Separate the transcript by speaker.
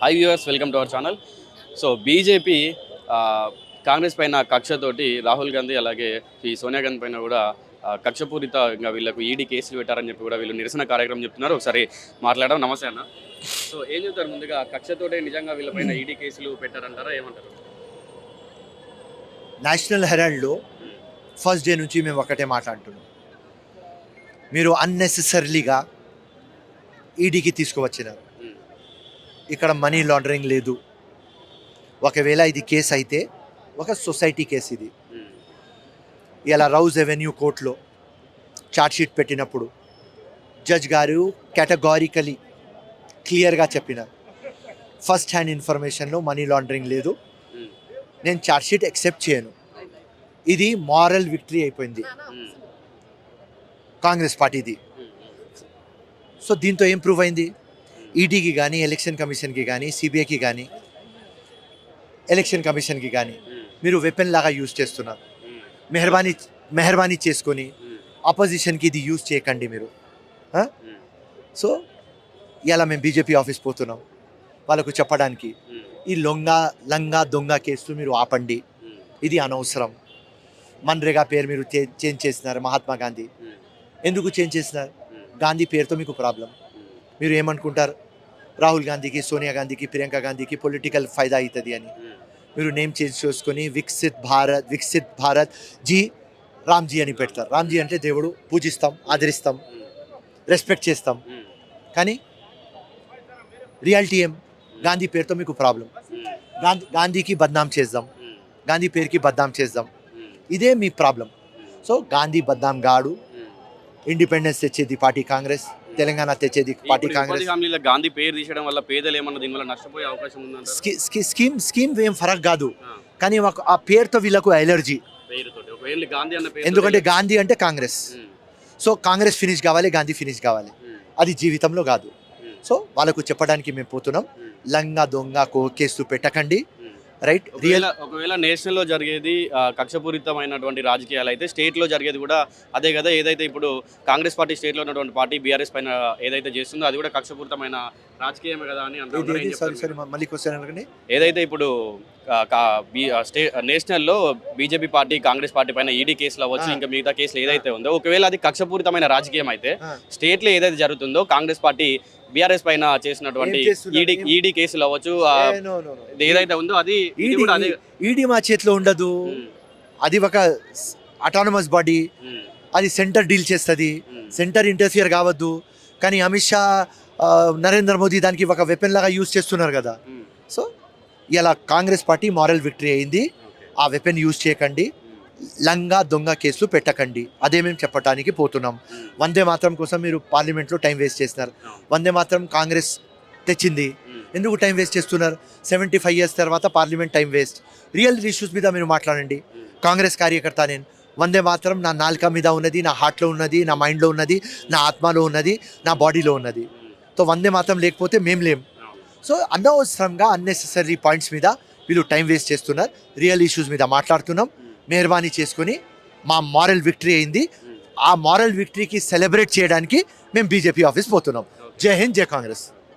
Speaker 1: High viewers, welcome to our channel. So BJP Congress పైన కక్షతోటి రాహుల్ గాంధీ అలాగే ఈ సోనియా గాంధీ పైన కూడా కక్షపూరితంగా వీళ్ళకు ఈడీ కేసులు పెట్టారని చెప్పి కూడా వీళ్ళు నిరసన కార్యక్రమం చెప్తున్నారు. ఒకసారి మాట్లాడడం. నమస్తే అన్న. సో ఏం చెప్తారు, ముందుగా కక్షతోటే నిజంగా వీళ్ళపైన ఈడీ కేసులు పెట్టారంటారా, ఏమంటారు?
Speaker 2: నేషనల్ హెరాల్డ్లో ఫస్ట్ డే నుంచి మేము ఒకటే మాట్లాడుతున్నాం, మీరు అన్నెసెసరీగా ఈడీకి తీసుకువచ్చినారు. ఇక్కడ మనీ లాండరింగ్ లేదు. ఒకవేళ ఇది కేసు అయితే ఒక సొసైటీ కేసు ఇది. ఇలా రౌజ్ ఎవెన్యూ కోర్టులో ఛార్జ్షీట్ పెట్టినప్పుడు జడ్జ్ గారు కేటగారికలీ క్లియర్గా చెప్పినారు, ఫస్ట్ హ్యాండ్ ఇన్ఫర్మేషన్లో మనీ లాండరింగ్ లేదు, నేను ఛార్జ్షీట్ యాక్సెప్ట్ చేయను. ఇది మారల్ విక్టరీ అయిపోయింది కాంగ్రెస్ పార్టీది. సో దీంతో ఏం ప్రూవ్ అయింది? ఈడీకి కానీ, ఎలక్షన్ కమిషన్కి కానీ, సిబిఐకి కానీ, ఎలక్షన్ కమిషన్కి కానీ మీరు వెపన్ లాగా యూజ్ చేస్తున్నారు. మెహర్బానీ చేసుకొని ఆపోజిషన్కి ఇది యూజ్ చేయకండి మీరు. సో ఇలా మేము బీజేపీ ఆఫీస్ పోతున్నాం వాళ్ళకు చెప్పడానికి, ఈ లంగా దొంగ కేసు మీరు ఆపండి, ఇది అనవసరం. మన్రేగా పేరు మీరు చేంజ్ చేసినారు. మహాత్మా గాంధీ ఎందుకు చేంజ్ చేసినారు? గాంధీ పేరుతో మీకు ప్రాబ్లం. మీరు ఏమనుకుంటారు, రాహుల్ గాంధీకి, సోనియా గాంధీకి, ప్రియాంక గాంధీకి పొలిటికల్ ఫైదా అవుతుంది అని మీరు నేమ్ చేంజ్ చేసుకొని వికసిత్ భారత్ జీ రామ్జీ అని పెడతారు. రామ్జీ అంటే దేవుడు, పూజిస్తాం, ఆదరిస్తాం, రెస్పెక్ట్ చేస్తాం. కానీ రియాలిటీ ఏం? గాంధీ పేరుతో మీకు ప్రాబ్లం. గాంధీకి బద్నాం చేద్దాం, గాంధీ పేరుకి బద్నాం చేద్దాం, ఇదే మీ ప్రాబ్లం. సో గాంధీ బద్నాం గాడు. ఇండిపెండెన్స్ తెచ్చేది పార్టీ కాంగ్రెస్, తెలంగాణ తెచ్చేది పార్టీ కాంగ్రెస్.
Speaker 1: గాంధీ పేరు తీయడం వల్ల పేదలు ఏమన్నా దీనివల్ల నష్టపోయే అవకాశం ఉందంటారా?
Speaker 2: స్కీమ్ ఏం ఫరక్ కాదు, కానీ ఆ పేరుతో వీళ్ళకు ఎలర్జీ. ఎందుకంటే గాంధీ అంటే కాంగ్రెస్. సో కాంగ్రెస్ ఫినిష్ కావాలి, గాంధీ ఫినిష్ కావాలి, అది జీవితంలో కాదు. సో వాళ్ళకు చెప్పడానికి మేము పోతున్నాం, లంగా దొంగ కేసు పెట్టకండి. రైట్.
Speaker 1: ఒకవేళ నేషనల్లో జరిగేది కక్షపూరితమైనటువంటి రాజకీయాలు అయితే స్టేట్లో జరిగేది కూడా అదే కదా. ఏదైతే ఇప్పుడు కాంగ్రెస్ పార్టీ స్టేట్లో ఉన్నటువంటి పార్టీ బీఆర్ఎస్ పైన ఏదైతే చేస్తుందో అది కూడా కక్షపూరితమైన రాజకీయమే కదా అని అంటారు. ఏదైతే ఇప్పుడు నేషనల్లో బీజేపీ పార్టీ కాంగ్రెస్ పార్టీ పైన ఈడీ కేసులు అవ్వచ్చు, ఇంకా మిగతా కేసులు ఏదైతే ఉందో, ఒకవేళ అది కక్షపూరితమైన రాజకీయం అయితే స్టేట్లో ఏదైతే జరుగుతుందో కాంగ్రెస్ పార్టీ బీఆర్ఎస్ పైన చేసినటువంటి ఈడీ కేసులు అవ్వచ్చు, ఏదైతే ఉందో అది
Speaker 2: ఈడీ మా చేతిలో ఉండదు. అది ఒక అటానమస్ బాడీ, అది సెంటర్ డీల్ చేస్తుంది, సెంటర్ ఇంటర్ఫియర్ కావద్దు. కానీ అమిత్ షా, నరేంద్ర మోదీ దానికి ఒక వెపన్ లాగా యూజ్ చేస్తున్నారు కదా. సో ఇలా కాంగ్రెస్ పార్టీ మారల్ విక్టరీ అయింది. ఆ వెపన్ యూజ్ చేయకండి, లంగా దొంగ కేసులు పెట్టకండి, అదే మేము చెప్పడానికి పోతున్నాం. వందే మాత్రం కోసం మీరు పార్లమెంట్లో టైం వేస్ట్ చేస్తున్నారు. వందే మాత్రం కాంగ్రెస్ తెచ్చింది, ఎందుకు టైం వేస్ట్ చేస్తున్నారు? 75 years తర్వాత parliament time waste. Real issues మీద మీరు మాట్లాడండి. కాంగ్రెస్ కార్యకర్త నేను. వందే మాత్రం నా నాలుక మీద ఉన్నది, నా హార్ట్లో ఉన్నది, నా మైండ్లో ఉన్నది, నా ఆత్మలో ఉన్నది, నా బాడీలో ఉన్నది. సో వందే మాత్రం లేకపోతే మేము లేం. సో అనవసరంగా అన్నెసెసరీ పాయింట్స్ మీద వీళ్ళు టైం వేస్ట్ చేస్తున్నారు. రియల్ ఇష్యూస్ మీద మాట్లాడుతున్నాం. మెహర్బానీ చేసుకొని మా మారల్ విక్టరీ అయింది. ఆ మారల్ విక్టరీకి సెలబ్రేట్ చేయడానికి మేము బీజేపీ ఆఫీస్ పోతున్నాం. జై హింద్, జై కాంగ్రెస్.